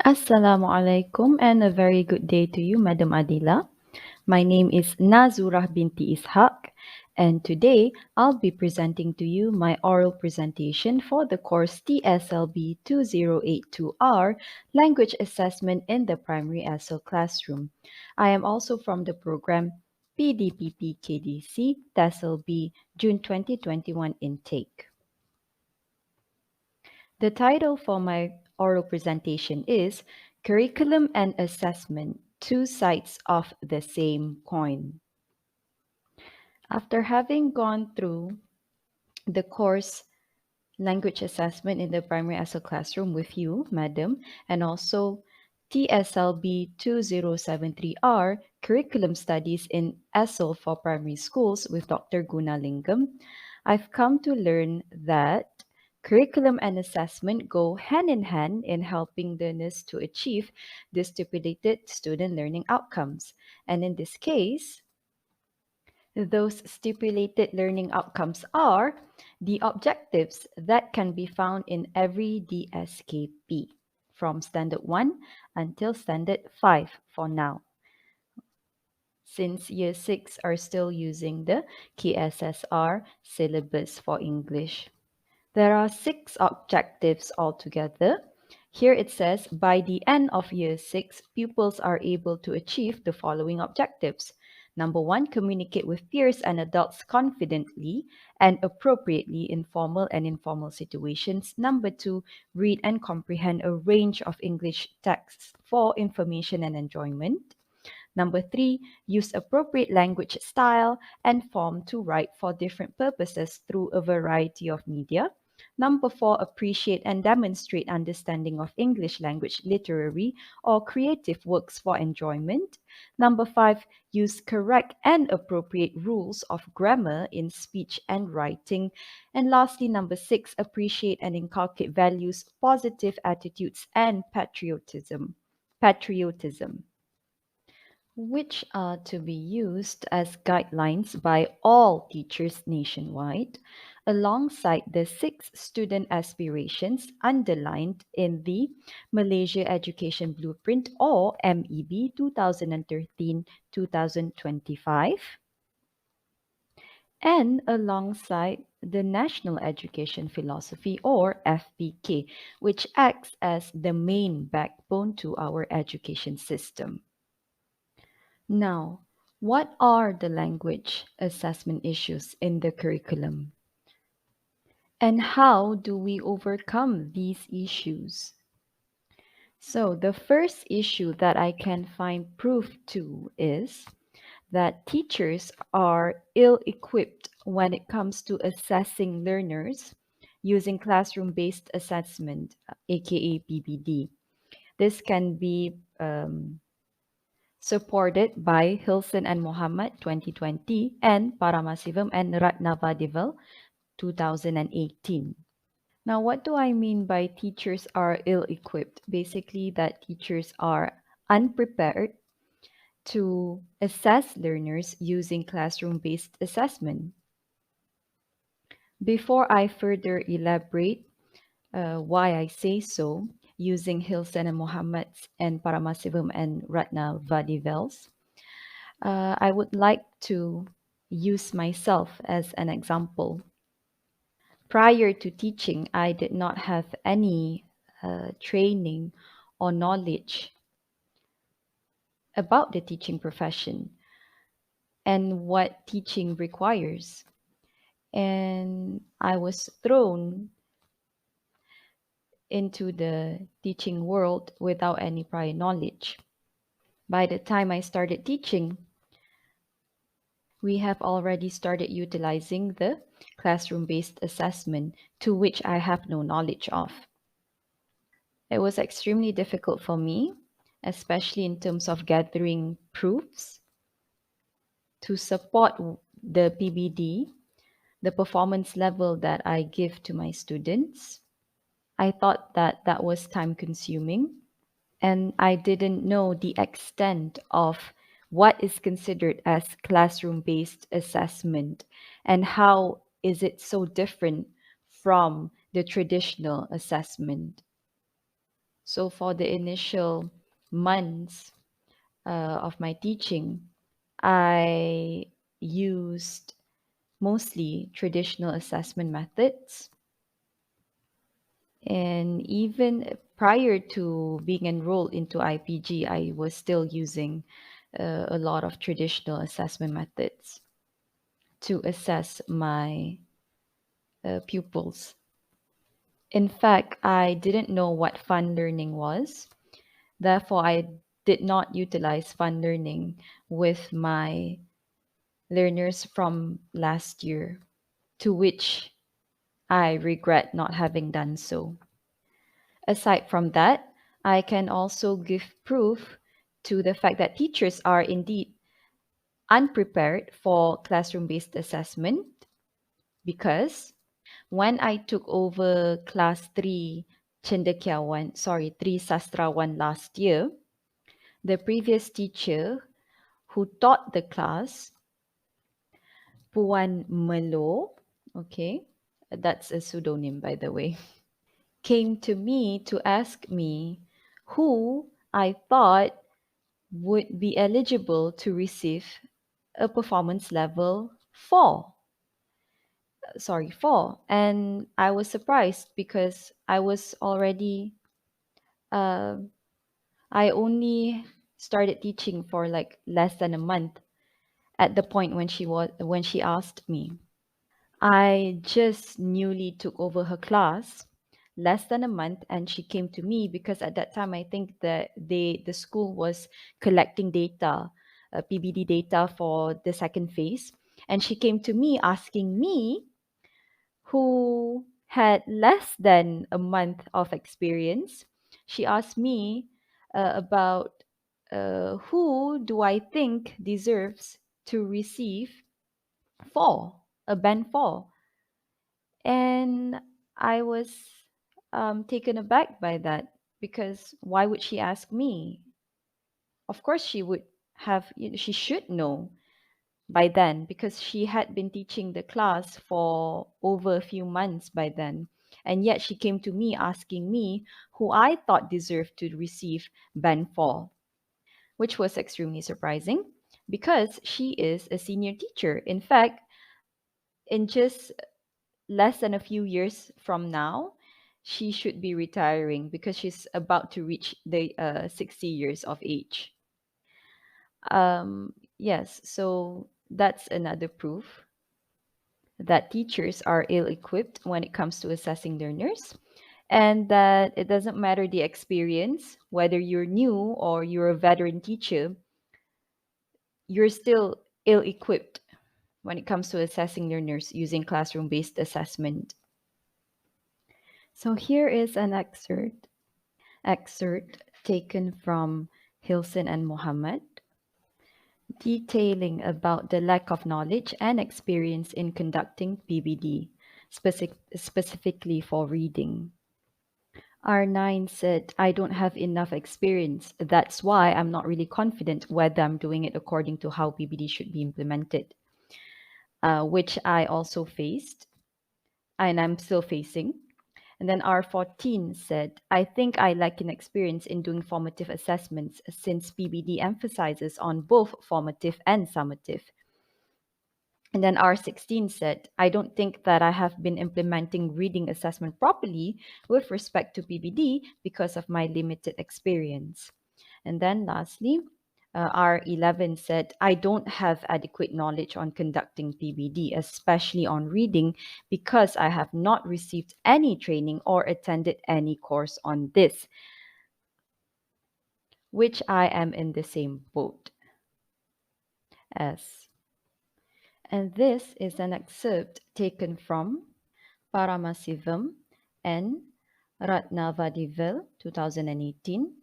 Assalamualaikum and a very good day to you, Madam Adila. My name is NAZURAH binti ISHAK, and today I'll be presenting to you my oral presentation for the course TSLB2082R Language Assessment in the Primary ESL Classroom. I am also from the program PDPP KDC TSLB June 2021 intake. The title for my oral presentation is Curriculum and Assessment, Two Sides of the Same Coin. After having gone through the course Language Assessment in the Primary ESL Classroom with you, Madam, and also TSLB2073R Curriculum Studies in ESL for Primary Schools with Dr. Gunalingam, I've come to learn that curriculum and assessment go hand in hand in helping learners to achieve the stipulated student learning outcomes. And in this case, those stipulated learning outcomes are the objectives that can be found in every DSKP from Standard 1 until Standard 5 for now, since Year 6 are still using the KSSR syllabus for English. There are 6 objectives altogether. Here it says, by the end of Year 6, pupils are able to achieve the following objectives. Number 1, communicate with peers and adults confidently and appropriately in formal and informal situations. Number 2, read and comprehend a range of English texts for information and enjoyment. Number 3, use appropriate language style and form to write for different purposes through a variety of media. Number 4, appreciate and demonstrate understanding of English language literary or creative works for enjoyment. Number 5, use correct and appropriate rules of grammar in speech and writing. And lastly, number 6, appreciate and inculcate values, positive attitudes, and patriotism. Which are to be used as guidelines by all teachers nationwide, alongside the 6 student aspirations underlined in the Malaysia Education Blueprint or MEB 2013-2025, and alongside the National Education Philosophy or FPK, which acts as the main backbone to our education system. Now, what are the language assessment issues in the curriculum? And how do we overcome these issues? So, the first issue that I can find proof to is that teachers are ill-equipped when it comes to assessing learners using classroom-based assessment, aka PBD. This can be supported by Hilson and Mohammed 2020 and Paramasivam and Ratnavadivel 2018. Now, what do I mean by teachers are ill-equipped? Basically, that teachers are unprepared to assess learners using classroom-based assessment. Before I further elaborate why I say so, using Hilson and Mohammed's and Paramasivam and Ratnavadivel's, I would like to use myself as an example. Prior to teaching, I did not have any training or knowledge about the teaching profession and what teaching requires. And I was thrown into the teaching world without any prior knowledge. By the time I started teaching, we have already started utilizing the classroom-based assessment, to which I have no knowledge of. It was extremely difficult for me, especially in terms of gathering proofs to support the PBD, the performance level that I give to my students. I thought that that was time-consuming, and I didn't know the extent of what is considered as classroom-based assessment and how is it so different from the traditional assessment. So for the initial months of my teaching, I used mostly traditional assessment methods. And even prior to being enrolled into IPG, I was still using a lot of traditional assessment methods to assess my pupils. In fact, I didn't know what fun learning was. Therefore, I did not utilize fun learning with my learners from last year, to which I regret not having done so. Aside from that, I can also give proof to the fact that teachers are indeed unprepared for classroom-based assessment because when I took over class 3 Cendekiawan, 3 Sastrawan last year, the previous teacher who taught the class, Puan Melo, okay, that's a pseudonym by the way, came to me to ask me who I thought would be eligible to receive a performance level 4. 4. And I was surprised because uh, I only started teaching for like less than a month at the point when she asked me. I just newly took over her class less than a month, and she came to me because at that time I think that the school was collecting data, PBD data for the second phase, and she came to me asking me, who had less than a month of experience. She asked me about who do I think deserves to receive 4, a band 4. And I was taken aback by that because why would she ask me? Of course, she would have, she should know by then because she had been teaching the class for over a few months by then. And yet she came to me asking me who I thought deserved to receive band 4, which was extremely surprising because she is a senior teacher. In fact, in just less than a few years from now, she should be retiring because she's about to reach the 60 years of age. Yes, so that's another proof that teachers are ill equipped when it comes to assessing learners, and that it doesn't matter the experience, whether you're new or you're a veteran teacher, you're still ill equipped when it comes to assessing learners using classroom based assessment. So here is an excerpt taken from Hilson and Mohammed, detailing about the lack of knowledge and experience in conducting PBD, specifically for reading. R9 said, I don't have enough experience. That's why I'm not really confident whether I'm doing it according to how PBD should be implemented, which I also faced and I'm still facing. And then R14 said, I think I lack in experience in doing formative assessments since PBD emphasizes on both formative and summative. And then R16 said, I don't think that I have been implementing reading assessment properly with respect to PBD because of my limited experience. And then lastly, R11 said, I don't have adequate knowledge on conducting PBD, especially on reading, because I have not received any training or attended any course on this, which I am in the same boat as. And this is an excerpt taken from Paramasivam and Ratnavadivel, 2018,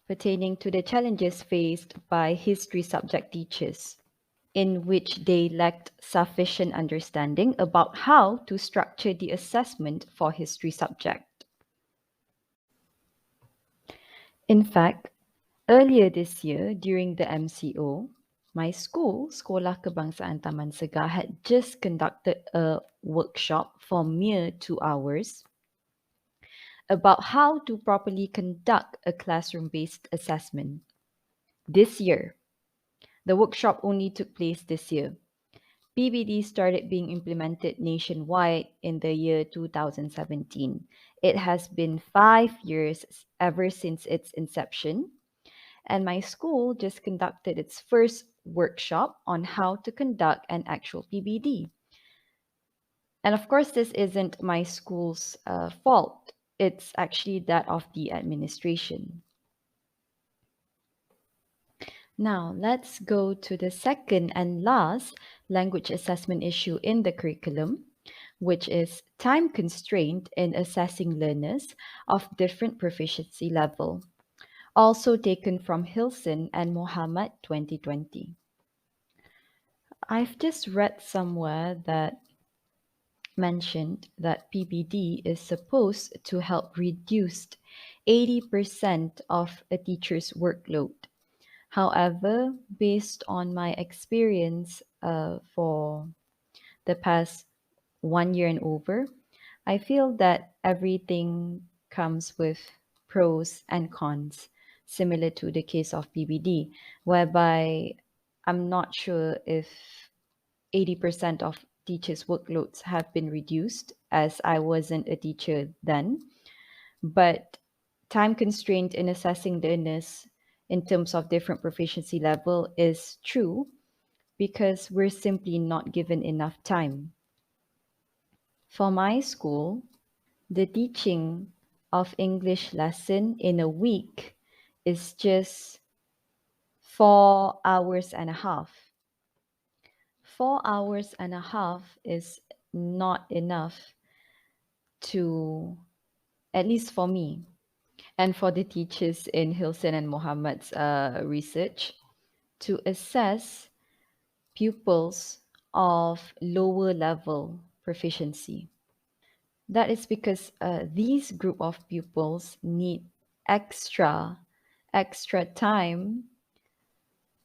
pertaining to the challenges faced by history subject teachers, in which they lacked sufficient understanding about how to structure the assessment for history subject. In fact, earlier this year, during the MCO, my school, Sekolah Kebangsaan Taman Segar, had just conducted a workshop for mere 2 hours about how to properly conduct a classroom-based assessment. This year, the workshop only took place this year. PBD started being implemented nationwide in the year 2017. It has been 5 years ever since its inception, and my school just conducted its first workshop on how to conduct an actual PBD. And of course, this isn't my school's fault. It's actually that of the administration. Now, let's go to the second and last language assessment issue in the curriculum, which is time constraint in assessing learners of different proficiency level, also taken from Hilson and Mohammed 2020. I've just read somewhere that mentioned that PBD is supposed to help reduce 80% of a teacher's workload. However, based on my experience for the past 1 year and over, I feel that everything comes with pros and cons, similar to the case of PBD, whereby I'm not sure if 80% of teachers' workloads have been reduced, as I wasn't a teacher then. But time constraint in assessing learners in terms of different proficiency level is true because we're simply not given enough time. For my school, the teaching of English lesson in a week is just 4 hours and a half. 4 hours and a half is not enough to, at least for me, and for the teachers in Hilson and Mohammed's research, to assess pupils of lower level proficiency. That is because these group of pupils need extra time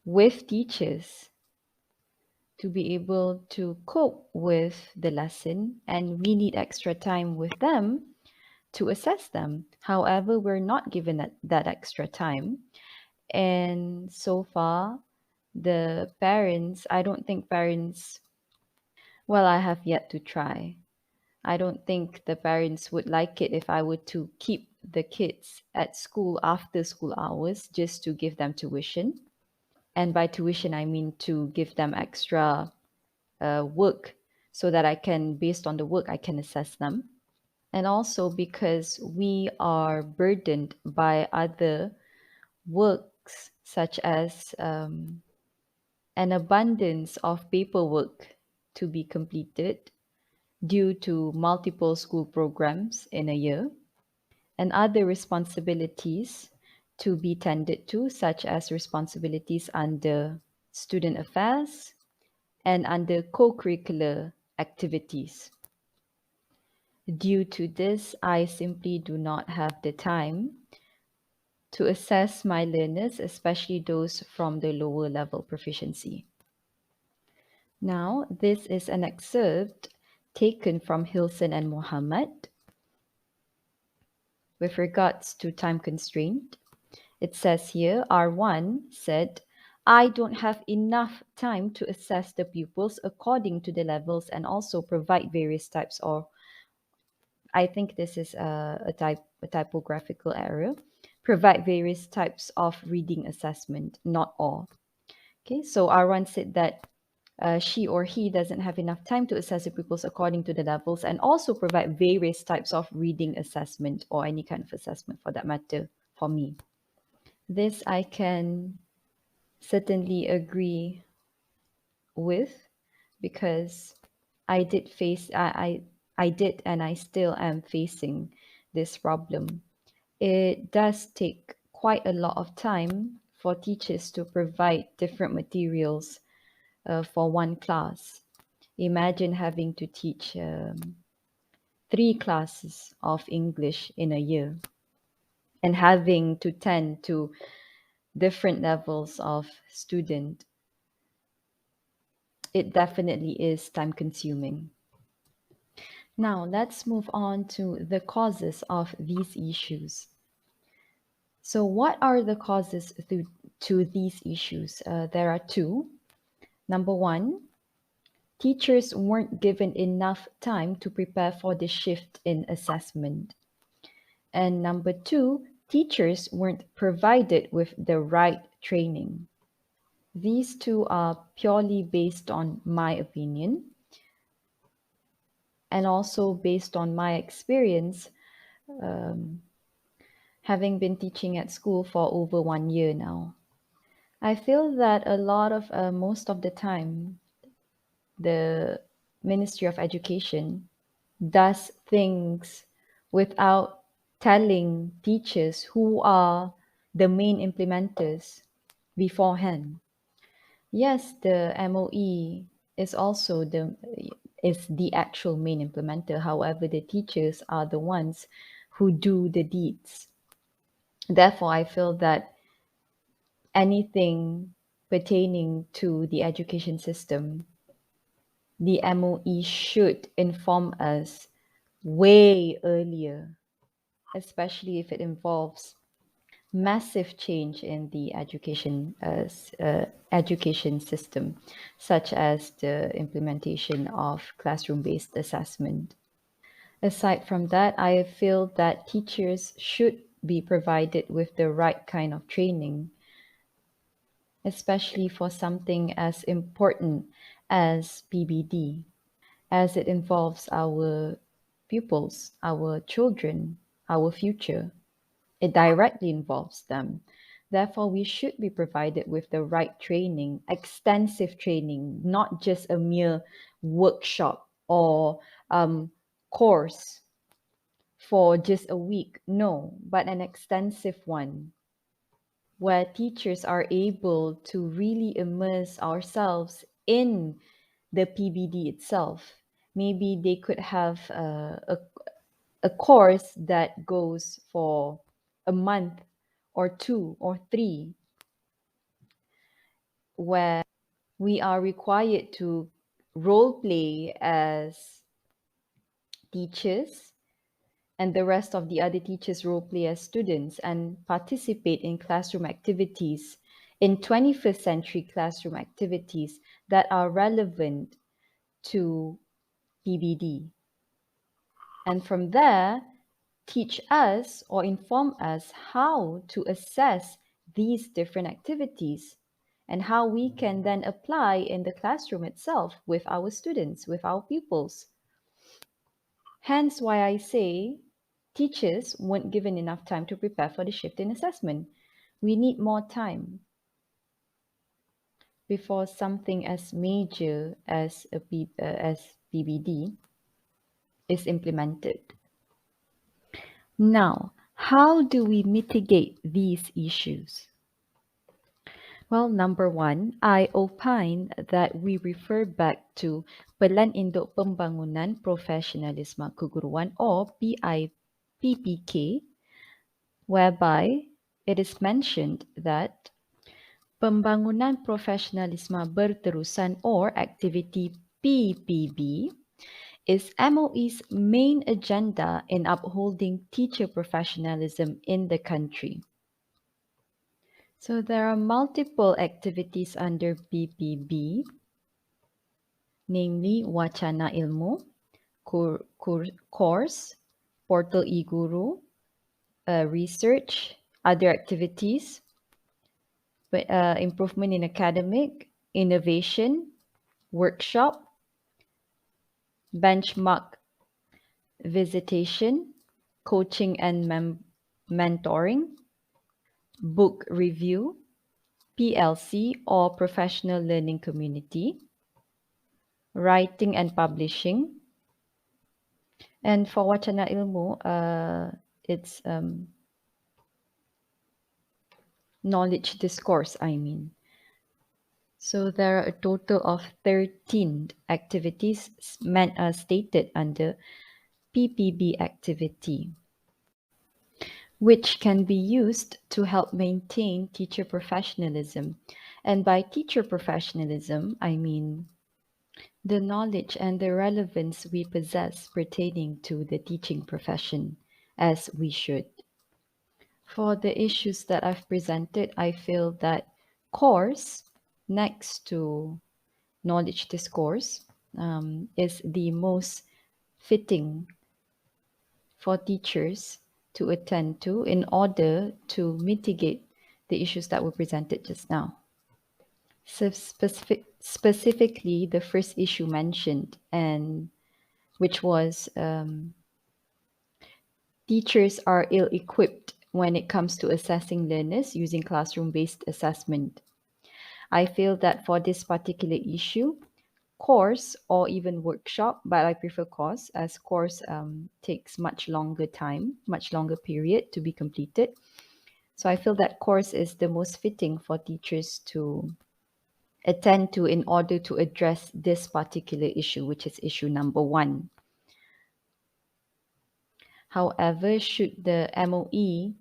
with teachers to be able to cope with the lesson, and we need extra time with them to assess them. However, we're not given that extra time. And so far, the parents, I don't think parents, well, I have yet to try. I don't think the parents would like it if I were to keep the kids at school after school hours just to give them tuition. And by tuition, I mean to give them extra work so that I can, based on the work, I can assess them. And also because we are burdened by other works, such as an abundance of paperwork to be completed due to multiple school programs in a year, and other responsibilities to be tended to, such as responsibilities under student affairs and under co-curricular activities. Due to this, I simply do not have the time to assess my learners, especially those from the lower level proficiency. Now, this is an excerpt taken from Hilson and Mohammed with regards to time constraint. It says here, R1 said, I don't have enough time to assess the pupils according to the levels and also provide various types of, I think this is a typographical error, provide various types of reading assessment, not all. Okay, so R1 said that she or he doesn't have enough time to assess the pupils according to the levels and also provide various types of reading assessment or any kind of assessment for that matter for me. This I can certainly agree with because I did face, I did and I still am facing this problem. It does take quite a lot of time for teachers to provide different materials for one class. Imagine having to teach 3 classes of English in a year and having to tend to different levels of student. It definitely is time consuming. Now, let's move on to the causes of these issues. So, what are the causes to these issues? There are two. Number one, teachers weren't given enough time to prepare for the shift in assessment. And number two, teachers weren't provided with the right training. These two are purely based on my opinion and also based on my experience, having been teaching at school for over 1 year now. I feel that most of the time, the Ministry of Education does things without telling teachers who are the main implementers beforehand. Yes, the MOE is also the actual main implementer. However, the teachers are the ones who do the deeds. Therefore, I feel that anything pertaining to the education system, the MOE should inform us way earlier, especially if it involves massive change in the education system, such as the implementation of classroom-based assessment. Aside from that, I feel that teachers should be provided with the right kind of training, especially for something as important as PBD, as it involves our pupils, our children, our future. It directly involves them. Therefore, we should be provided with the right training, extensive training, not just a mere workshop or course for just a week. No, but an extensive one where teachers are able to really immerse ourselves in the PBD itself. Maybe they could have a course that goes for a month or 2 or 3, where we are required to role play as teachers and the rest of the other teachers role play as students and participate in classroom activities, in 21st century classroom activities that are relevant to PBD. And from there, teach us or inform us how to assess these different activities and how we can then apply in the classroom itself with our students, with our pupils. Hence why I say teachers weren't given enough time to prepare for the shift in assessment. We need more time before something as major as as PBD is implemented. Now, how do we mitigate these issues? Well, number one, I opine that we refer back to Pelan Induk Pembangunan Profesionalisme Keguruan or PPK, whereby it is mentioned that Pembangunan Profesionalisme Berterusan or activity PPB is MOE's main agenda in upholding teacher professionalism in the country. So there are multiple activities under PPB, namely Wacana Ilmu, course, Portal eGuru, research, other activities, improvement in academic, innovation, workshop, benchmark visitation, coaching and mentoring, book review, PLC or professional learning community, writing and publishing. And for Wacana Ilmu, it's knowledge discourse, I mean. So there are a total of 13 activities stated under PPB activity, which can be used to help maintain teacher professionalism. And by teacher professionalism, I mean the knowledge and the relevance we possess pertaining to the teaching profession, as we should. For the issues that I've presented, I feel that course next to knowledge discourse is the most fitting for teachers to attend to in order to mitigate the issues that were presented just now. So specifically, the first issue mentioned, and which was teachers are ill-equipped when it comes to assessing learners using classroom-based assessment. I feel that for this particular issue, course or even workshop, but I prefer course, as course takes much longer time, much longer period to be completed. So I feel that course is the most fitting for teachers to attend to in order to address this particular issue, which is issue number 1. However, should the MOE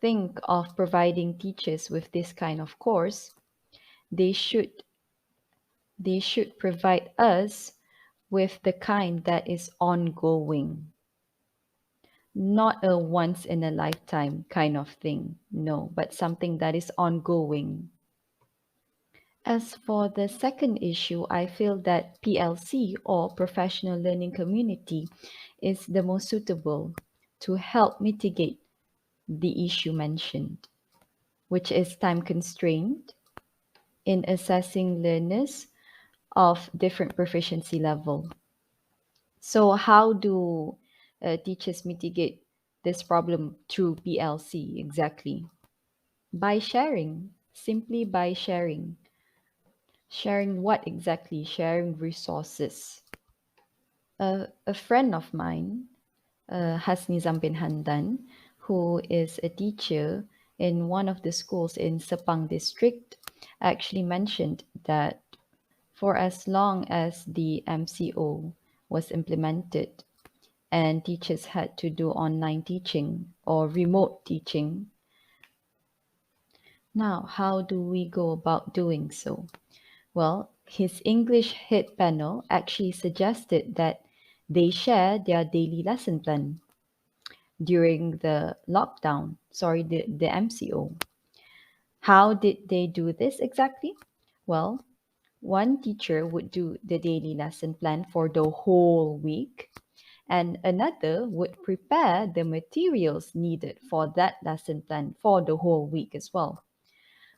think of providing teachers with this kind of course, they should provide us with the kind that is ongoing, not a once in a lifetime kind of thing, no, but something that is ongoing. As for the second issue, I feel that PLC, or Professional Learning Community, is the most suitable to help mitigate the issue mentioned, which is time constraint in assessing learners of different proficiency level. So how do teachers mitigate this problem through PLC exactly? By sharing, simply by sharing. Sharing what exactly? Sharing resources. A friend of mine, Hasni Zampin Handan, who is a teacher in one of the schools in Sepang district, actually mentioned that for as long as the MCO was implemented and teachers had to do online teaching or remote teaching, now how do we go about doing so? Well, his English head panel actually suggested that they share their daily lesson plan during the lockdown, the MCO. How did they do this exactly? Well, one teacher would do the daily lesson plan for the whole week, and another would prepare the materials needed for that lesson plan for the whole week as well.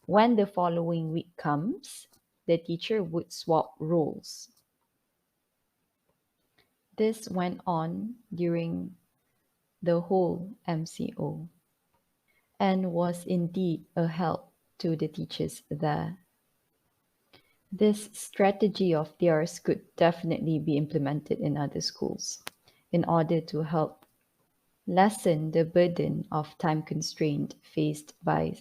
When the following week comes, the teacher would swap roles. This went on during the whole MCO and was indeed a help to the teachers there. This strategy of theirs could definitely be implemented in other schools in order to help lessen the burden of time constraint faced by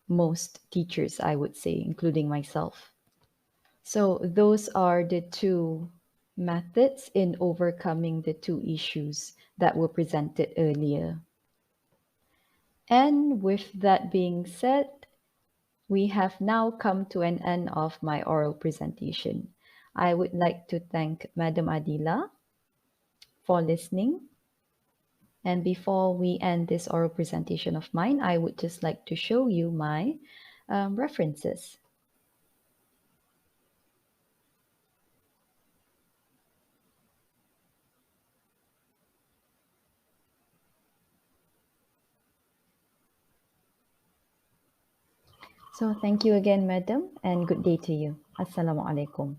most teachers, I would say, including myself. So those are the two methods in overcoming the two issues that were presented earlier. And with that being said, we have now come to an end of my oral presentation. I would like to thank Madam Adila for listening. And before we end this oral presentation of mine, I would just like to show you my references. So thank you again, Madam, and good day to you. Assalamu alaikum.